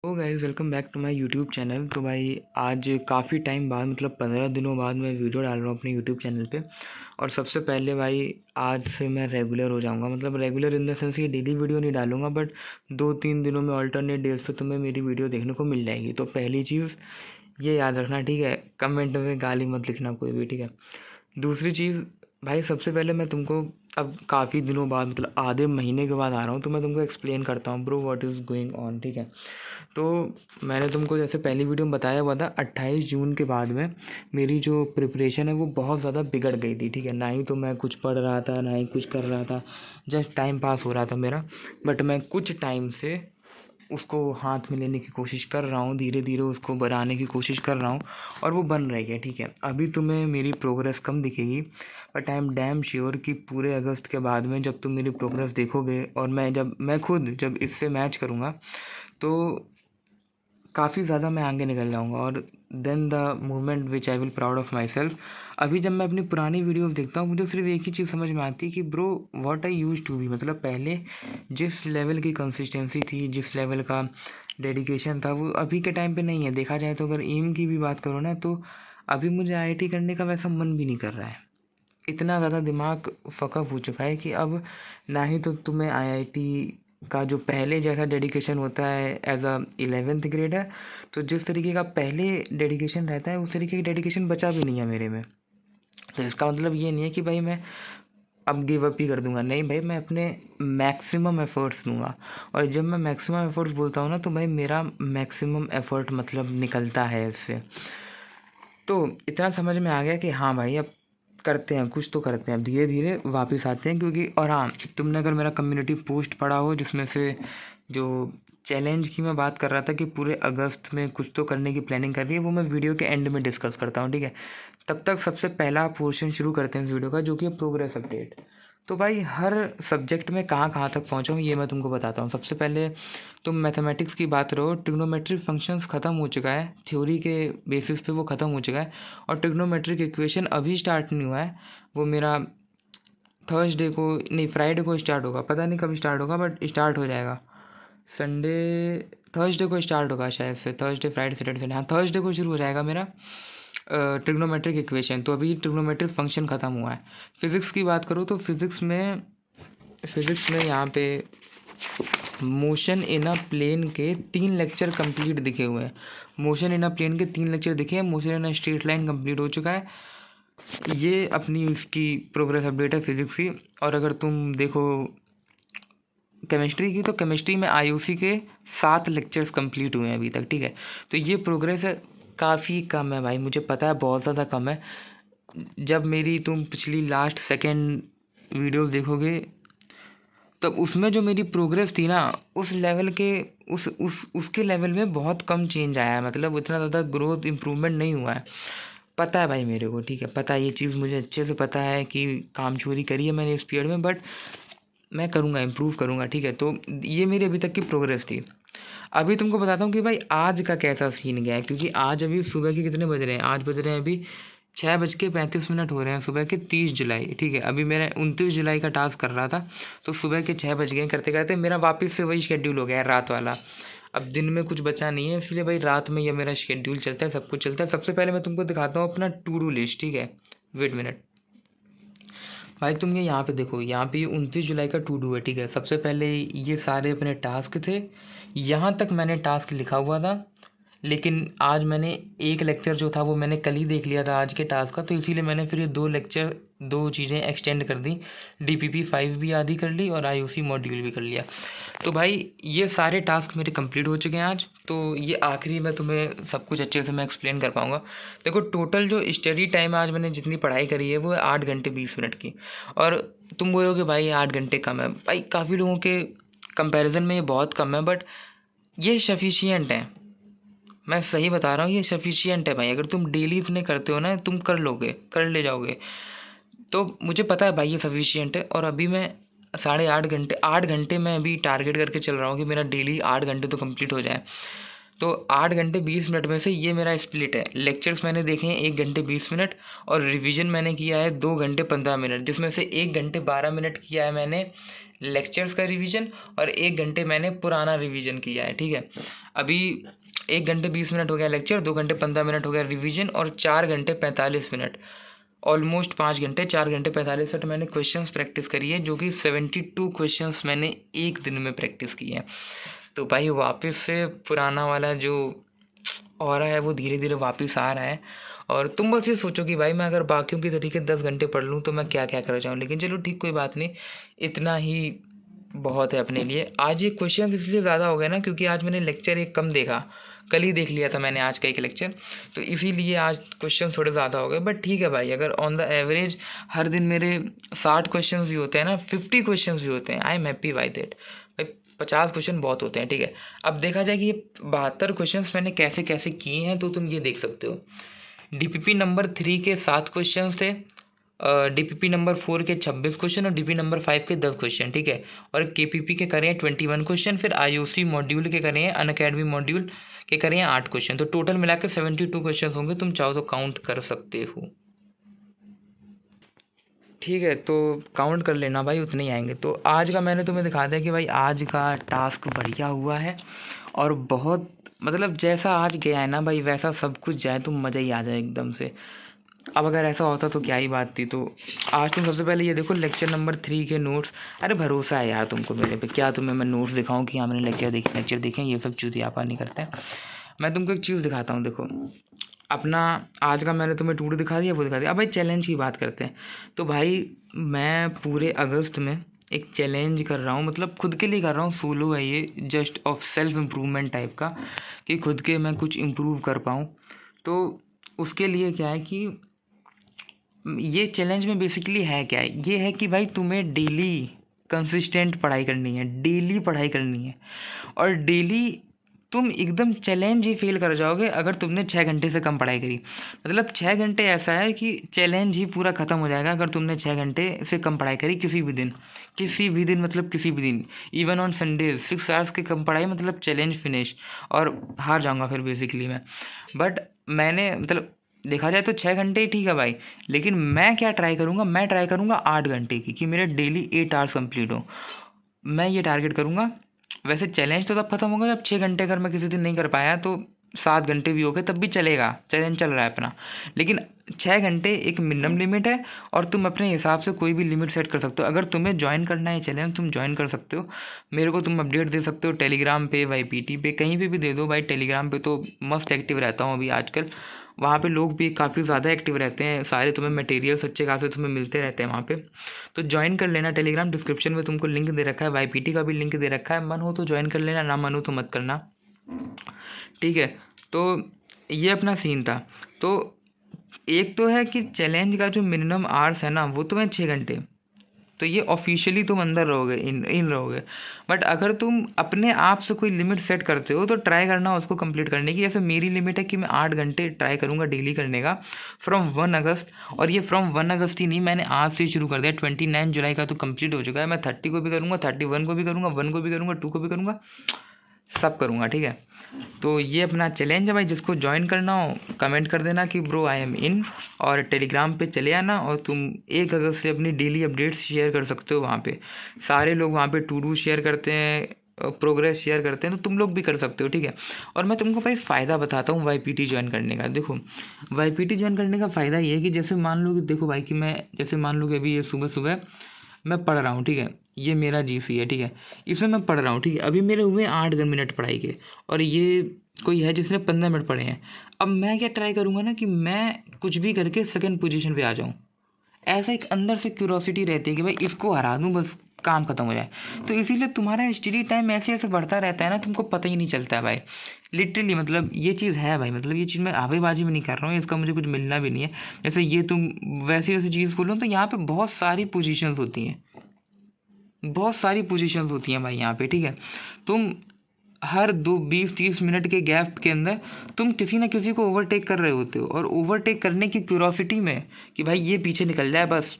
तो guys welcome back to my YouTube channel. तो भाई आज काफ़ी टाइम बाद मतलब 15 दिनों बाद मैं वीडियो डाल रहा हूँ अपने यूट्यूब चैनल पे। और सबसे पहले भाई आज से मैं रेगुलर हो जाऊँगा, मतलब रेगुलर इन द सेंस कि डेली वीडियो नहीं डालूँगा, बट 2-3 दिनों में अल्टरनेट डेज पे तुम्हें मेरी वीडियो देखने को मिल जाएगी। तो पहली चीज़ ये याद रखना, ठीक है? कमेंट में गाली मत लिखना कोई भी, ठीक है? दूसरी चीज़ भाई, सबसे पहले मैं तुमको अब काफ़ी दिनों बाद मतलब आधे महीने के बाद आ रहा हूँ, तो मैं तुमको एक्सप्लेन करता हूँ bro what is going on, ठीक है? तो मैंने तुमको जैसे पहली वीडियो में बताया हुआ था 28 जून के बाद में मेरी जो प्रिपरेशन है वो बहुत ज़्यादा बिगड़ गई थी, ठीक है? ना ही तो मैं कुछ पढ़ रहा था, ना ही कुछ कर रहा था, जस्ट टाइम पास हो रहा था मेरा। बट मैं कुछ टाइम से उसको हाथ में लेने की कोशिश कर रहा हूँ, धीरे धीरे उसको बनाने की कोशिश कर रहा हूँ और वो बन रही है, ठीक है? अभी तुम्हें मेरी प्रोग्रेस कम दिखेगी, but I am damn sure कि पूरे अगस्त के बाद में जब तुम मेरी प्रोग्रेस देखोगे और मैं खुद जब इससे मैच करूँगा तो काफ़ी ज़्यादा मैं आगे निकल जाऊँगा। और then the moment which I will proud of myself. अभी जब मैं अपनी पुरानी वीडियोस देखता हूँ मुझे सिर्फ एक ही चीज़ समझ में आती है कि bro what I used to be, मतलब पहले जिस लेवल की कंसिस्टेंसी थी, जिस लेवल का डेडिकेशन था, वो अभी के टाइम पे नहीं है। देखा जाए तो अगर एम की भी बात करो ना, तो अभी मुझे आईआईटी करने का वैसा मन भी नहीं कर रहा है। इतना ज़्यादा दिमाग फ़कअप हो चुका है कि अब ना ही तो तुम्हें आईआईटी का जो पहले जैसा डेडिकेशन होता है एज अ 11th ग्रेडर, तो जिस तरीके का पहले डेडिकेशन रहता है उस तरीके की डेडिकेशन बचा भी नहीं है मेरे में। तो इसका मतलब ये नहीं है कि भाई मैं अब गिव अप ही कर दूंगा, नहीं भाई, मैं अपने मैक्सिमम एफर्ट्स दूंगा। और जब मैं मैक्सिमम एफर्ट्स बोलता हूँ ना, तो भाई मेरा मैक्सिमम एफर्ट मतलब निकलता है इससे। तो इतना समझ में आ गया कि हाँ भाई अब करते हैं, कुछ तो करते हैं, अब धीरे धीरे वापस आते हैं। क्योंकि और हाँ, तुमने अगर मेरा कम्युनिटी पोस्ट पढ़ा हो जिसमें से जो चैलेंज की मैं बात कर रहा था कि पूरे अगस्त में कुछ तो करने की प्लानिंग कर रही है, वो मैं वीडियो के एंड में डिस्कस करता हूँ, ठीक है? तब तक सबसे पहला पोर्शन शुरू करते हैं इस वीडियो का, जो कि है प्रोग्रेस अपडेट। तो भाई हर सब्जेक्ट में कहाँ कहाँ तक पहुँचा हूँ ये मैं तुमको बताता हूँ। सबसे पहले तुम मैथमेटिक्स की बात करो, ट्रिग्नोमेट्रिक फंक्शंस ख़त्म हो चुका है, थ्योरी के बेसिस पे वो ख़त्म हो चुका है। और ट्रिग्नोमेट्रिक इक्वेशन अभी स्टार्ट नहीं हुआ है, वो मेरा थर्सडे को नहीं फ्राइडे को स्टार्ट होगा, पता नहीं कब स्टार्ट होगा बट स्टार्ट हो जाएगा। संडे थर्सडे को स्टार्ट होगा शायद से, थर्सडे फ्राइडे सैटरडे संडे, हाँ थर्सडे को शुरू हो जाएगा मेरा ट्रिग्नोमेट्रिक इक्वेशन। तो अभी ट्रिग्नोमेट्रिक फंक्शन ख़त्म हुआ है। फिज़िक्स की बात करूँ तो फिज़िक्स में यहाँ पे मोशन इन अ प्लेन के 3 लेक्चर कंप्लीट दिखे हुए हैं। मोशन इन अ प्लेन के 3 लेक्चर दिखे हैं, motion in a straight line complete हो चुका है। ये अपनी इसकी प्रोग्रेस अपडेट है फिज़िक्स की। और अगर तुम देखो केमिस्ट्री की, तो केमिस्ट्री में आईयूसी के 7 लेक्चर्स कंप्लीट हुए हैं अभी तक, ठीक है? तो ये प्रोग्रेस है, काफ़ी कम है भाई, मुझे पता है बहुत ज़्यादा कम है। जब मेरी तुम पिछली लास्ट सेकेंड वीडियोस देखोगे तब उसमें जो मेरी प्रोग्रेस थी ना, उस लेवल के उसके लेवल में बहुत कम चेंज आया है, मतलब इतना ज़्यादा ग्रोथ इम्प्रूवमेंट नहीं हुआ है। पता है भाई मेरे को, ठीक है? पता है, ये चीज़ मुझे अच्छे से पता है कि काम चोरी करी है मैंने इस पीरियड में, बट मैं करूँगा, इम्प्रूव करूँगा, ठीक है? तो ये मेरी अभी तक की प्रोग्रेस थी। अभी तुमको बताता हूँ कि भाई आज का कैसा सीन गया है। क्योंकि आज अभी सुबह के कितने बज रहे हैं, आज बज रहे हैं अभी 6:35 हो रहे हैं, सुबह के 30 जुलाई, ठीक है? अभी मेरा 29 जुलाई का टास्क कर रहा था, तो सुबह के 6 बज गए करते करते मेरा वापस से वही शेड्यूल हो गया है, रात वाला। अब दिन में कुछ बचा नहीं है, इसलिए भाई रात में ये मेरा शेड्यूल चलता है, सब कुछ चलता है। सबसे पहले मैं तुमको दिखाता हूँ अपना टू डू लिस्ट, ठीक है? वेट मिनट भाई, तुम ये यहाँ पे देखो, यहाँ पे 29 जुलाई का टू डू है, ठीक है? सबसे पहले ये सारे अपने टास्क थे, यहाँ तक मैंने टास्क लिखा हुआ था। लेकिन आज मैंने एक लेक्चर जो था वो मैंने कल ही देख लिया था आज के टास्क का, तो इसीलिए मैंने फिर ये 2 चीज़ें एक्सटेंड कर दी। DPP-5 भी आधी कर ली और IUC मॉड्यूल भी कर लिया। तो भाई ये सारे टास्क मेरे कंप्लीट हो चुके हैं आज। तो ये आखिरी में तुम्हें सब कुछ अच्छे से मैं एक्सप्लेन कर पाऊँगा। देखो टोटल जो स्टडी टाइम आज मैंने जितनी पढ़ाई करी है वो है 8 घंटे 20 मिनट की। और तुम बोलोगे भाई 8 घंटे कम है, भाई काफ़ी लोगों के कंपैरिजन में ये बहुत कम है, बट ये सफिशियंट है। मैं सही बता रहा हूँ, ये सफिशियंट है भाई। अगर तुम डेली इतने करते हो ना, तुम कर लोगे, कर ले जाओगे, तो मुझे पता है भाई ये सफिशियंट है। और अभी मैं 8.5 घंटे 8 घंटे मैं अभी टारगेट करके चल रहा हूँ कि मेरा डेली 8 घंटे तो कंप्लीट हो जाए। तो 8 घंटे 20 मिनट में से ये मेरा स्प्लिट है। लेक्चर्स मैंने देखे हैं 1 घंटे 20 मिनट, और रिवीजन मैंने किया है 2 घंटे 15 मिनट, जिसमें से 1 घंटे 12 मिनट किया है मैंने लेक्चर्स का रिवीजन और 1 घंटे मैंने पुराना रिवीजन किया है, ठीक है। अभी 1 घंटे 20 मिनट हो गया लेक्चर, 2 घंटे 15 मिनट हो गया रिवीजन और 4 घंटे 45 मिनट, ऑलमोस्ट 5 घंटे, 4 घंटे 45 मिनट मैंने क्वेश्चंस प्रैक्टिस करी है, जो कि 72 क्वेश्चंस मैंने एक दिन में प्रैक्टिस किए हैं। तो भाई वापस से पुराना वाला जो ऑरा है वो धीरे धीरे वापस आ रहा है। और तुम बस ये सोचो कि भाई मैं अगर बाकियों की तरीके 10 घंटे पढ़ लूँ तो मैं क्या क्या कर जाऊँ, लेकिन चलो ठीक, कोई बात नहीं, इतना ही बहुत है अपने लिए। आज ये क्वेश्चन इसलिए ज़्यादा हो गए ना क्योंकि आज मैंने लेक्चर एक कम देखा, कल ही देख लिया था मैंने आज का एक लेक्चर, तो इसीलिए आज क्वेश्चन थोड़े ज़्यादा हो गए। बट ठीक है भाई, अगर ऑन द एवरेज हर दिन मेरे 60 क्वेश्चन भी होते हैं ना, 50 क्वेश्चन भी होते हैं, I am happy by that. भाई 50 क्वेश्चन बहुत होते हैं, ठीक है। अब देखा जाए कि ये 72 क्वेश्चन मैंने कैसे कैसे किए हैं, तो तुम ये देख सकते हो। डीपीपी नंबर 3 के 7 क्वेश्चन थे, डीपीपी नंबर 4 के 26 क्वेश्चन और डीपी नंबर 5 के 10 क्वेश्चन, ठीक है। और केपीपी के करें 21 क्वेश्चन, फिर आईओसी मॉड्यूल के करें, अनअकैडमी मॉड्यूल के करें 8 क्वेश्चन, तो टोटल मिला के 72 क्वेश्चन होंगे। तुम चाहो तो काउंट कर सकते हो, ठीक है। तो काउंट कर लेना भाई, उतने ही आएंगे। तो आज का मैंने तुम्हें दिखा दिया कि भाई आज का टास्क बढ़िया हुआ है और बहुत मतलब जैसा आज गया है ना भाई वैसा सब कुछ जाए तो मज़ा ही आ जाए एकदम से। अब अगर ऐसा होता तो क्या ही बात थी। तो आज तुम सबसे पहले ये देखो लेक्चर नंबर 3 के नोट्स। अरे भरोसा है यार तुमको मेरे पे, क्या तुम्हें मैं नोट्स दिखाऊं कि हाँ मैंने लेक्चर देखें, ये सब चूतियापा नहीं करते हैं। मैं तुमको एक चीज़ दिखाता हूँ, देखो अपना आज का मैंने तुम्हें टूर दिखा दिया, वो दिखा दिया। अब भाई चैलेंज की बात करते हैं। तो भाई मैं पूरे अगस्त में एक चैलेंज कर रहा हूँ, मतलब खुद के लिए कर रहा हूँ, सोलो है ये, just of self improvement type का, कि खुद के मैं कुछ इम्प्रूव कर पाऊँ। तो उसके लिए क्या है कि ये चैलेंज में बेसिकली है क्या है, ये है कि भाई तुम्हें डेली कंसिस्टेंट पढ़ाई करनी है, डेली पढ़ाई करनी है। और डेली तुम एकदम चैलेंज ही फेल कर जाओगे अगर तुमने 6 घंटे से कम पढ़ाई करी। मतलब 6 घंटे ऐसा है कि चैलेंज ही पूरा ख़त्म हो जाएगा अगर तुमने 6 घंटे से कम पढ़ाई करी किसी भी दिन, किसी भी दिन, मतलब किसी भी दिन, इवन ऑन संडेज 6 आवर्स के कम पढ़ाई, मतलब चैलेंज फिनिश, और हार जाऊँगा फिर बेसिकली मैं। बट मैंने मतलब देखा जाए तो 6 घंटे ही ठीक है भाई, लेकिन मैं क्या ट्राई करूँगा, मैं ट्राई करूँगा 8 घंटे की, कि मेरे डेली 8 आवर्स कंप्लीट हो, मैं ये टारगेट करूँगा। वैसे चैलेंज तो तब खत्म होगा जब 6 घंटे अगर मैं किसी दिन नहीं कर पाया तो 7 घंटे भी हो गए तब भी चलेगा, चैलेंज चल रहा है अपना। लेकिन 6 घंटे एक मिनिमम लिमिट है और तुम अपने हिसाब से कोई भी लिमिट सेट कर सकते हो। अगर तुम्हें ज्वाइन करना है चैलेंज तुम ज्वाइन कर सकते हो, मेरे को तुम अपडेट दे सकते हो टेलीग्राम पे, वाईपीटी पे, कहीं पे भी दे दो भाई। टेलीग्राम पे तो मस्त एक्टिव रहता हूँ अभी आजकल, वहाँ पे लोग भी काफ़ी ज़्यादा एक्टिव रहते हैं, सारे तुम्हें मटेरियल्स अच्छे खासे तुम्हें मिलते रहते हैं वहाँ पे। तो ज्वाइन कर लेना टेलीग्राम, डिस्क्रिप्शन में तुमको लिंक दे रखा है, वाईपीटी का भी लिंक दे रखा है, मन हो तो ज्वाइन कर लेना, ना मन हो तो मत करना, ठीक है। तो ये अपना सीन था। तो एक तो है कि चैलेंज का जो मिनिमम आवर्स है ना वो तुम्हें 6 घंटे, तो ये ऑफिशियली तुम अंदर रहोगे, इन रहोगे। बट अगर तुम अपने आप से कोई लिमिट सेट करते हो तो ट्राई करना उसको कंप्लीट करने की। जैसे मेरी लिमिट है कि मैं 8 घंटे ट्राई करूँगा डेली करने का फ्रॉम 1 अगस्त, और ये फ्रॉम 1 अगस्त ही नहीं, मैंने आज से शुरू कर दिया। 29 जुलाई का तो कंप्लीट हो चुका है। मैं 30 को भी करूँगा, 31 को भी करूँगा, 1 को भी करूँगा, 2 को भी करूँगा, सब करूँगा, ठीक है। तो ये अपना चैलेंज है भाई, जिसको ज्वाइन करना हो कमेंट कर देना कि ब्रो आई एम इन, और टेलीग्राम पे चले आना और तुम 1 अगस्त से अपनी डेली अपडेट्स शेयर कर सकते हो वहाँ पे। सारे लोग वहाँ पे टू डू शेयर करते हैं, प्रोग्रेस शेयर करते हैं, तो तुम लोग भी कर सकते हो, ठीक है। और मैं तुमको भाई फ़ायदा बताता हूँ वाईपीटी ज्वाइन करने का। देखो वाईपीटी ज्वाइन करने का फ़ायदा ये है कि जैसे मान लो कि देखो भाई कि मैं जैसे मान लो कि अभी ये सुबह सुबह मैं पढ़ रहा हूँ, ठीक है, ये मेरा जीसी है, ठीक है, इसमें मैं पढ़ रहा हूँ, ठीक है। अभी मेरे हुए 8 मिनट पढ़ाई के, और ये कोई है जिसने 15 मिनट पढ़े हैं। अब मैं क्या ट्राई करूँगा ना कि मैं कुछ भी करके सेकंड पोजीशन पे आ जाऊँ। ऐसा एक अंदर से क्यूरोसिटी रहती है कि भाई इसको हरा दूँ, बस काम खत्म हो जाए। तो इसीलिए तुम्हारा स्टडी टाइम ऐसे ऐसे बढ़ता रहता है ना, तुमको पता ही नहीं चलता है भाई। लिटरली मतलब ये चीज़ है भाई, मतलब ये चीज़ मैं आवेबाजी में नहीं कर रहा हूँ, इसका मुझे कुछ मिलना भी नहीं है। जैसे ये तुम वैसी वैसी चीज़ खोलो तो यहाँ पे बहुत सारी पोजीशंस होती हैं, बहुत सारी पोजीशंस होती हैं भाई यहाँ पे, ठीक है। तुम हर 20-30 मिनट के गैप के अंदर तुम किसी ना किसी को ओवरटेक कर रहे होते हो, और ओवरटेक करने की क्यूरोसिटी में कि भाई ये पीछे निकल जाए बस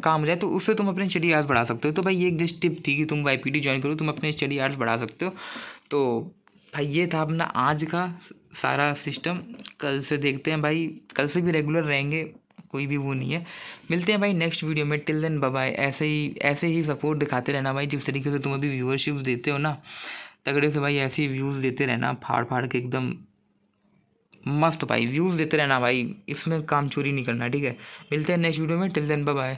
काम हो जाए, तो उससे तुम अपने स्टडी आवर्स बढ़ा सकते हो। तो भाई ये एक जस्ट टिप थी कि तुम वाईपीटी ज्वाइन करो, तुम अपने स्टडी आवर्स बढ़ा सकते हो। तो भाई ये था अपना आज का सारा सिस्टम। कल से देखते हैं भाई, कल से भी रेगुलर रहेंगे, कोई भी वो नहीं है। मिलते हैं भाई नेक्स्ट वीडियो में, टिल देन बाय बाय। ऐसे ही सपोर्ट दिखाते रहना भाई, जिस तरीके से तुम अभी व्यूअरशिप्स देते हो ना तगड़े से भाई, ऐसे ही व्यूज़ देते रहना फाड़ फाड़ के एकदम मस्त भाई, व्यूज़ देते रहना भाई, इसमें काम चोरी नहीं करना, ठीक है। मिलते हैं नेक्स्ट वीडियो में, टिल देन बाय बाय।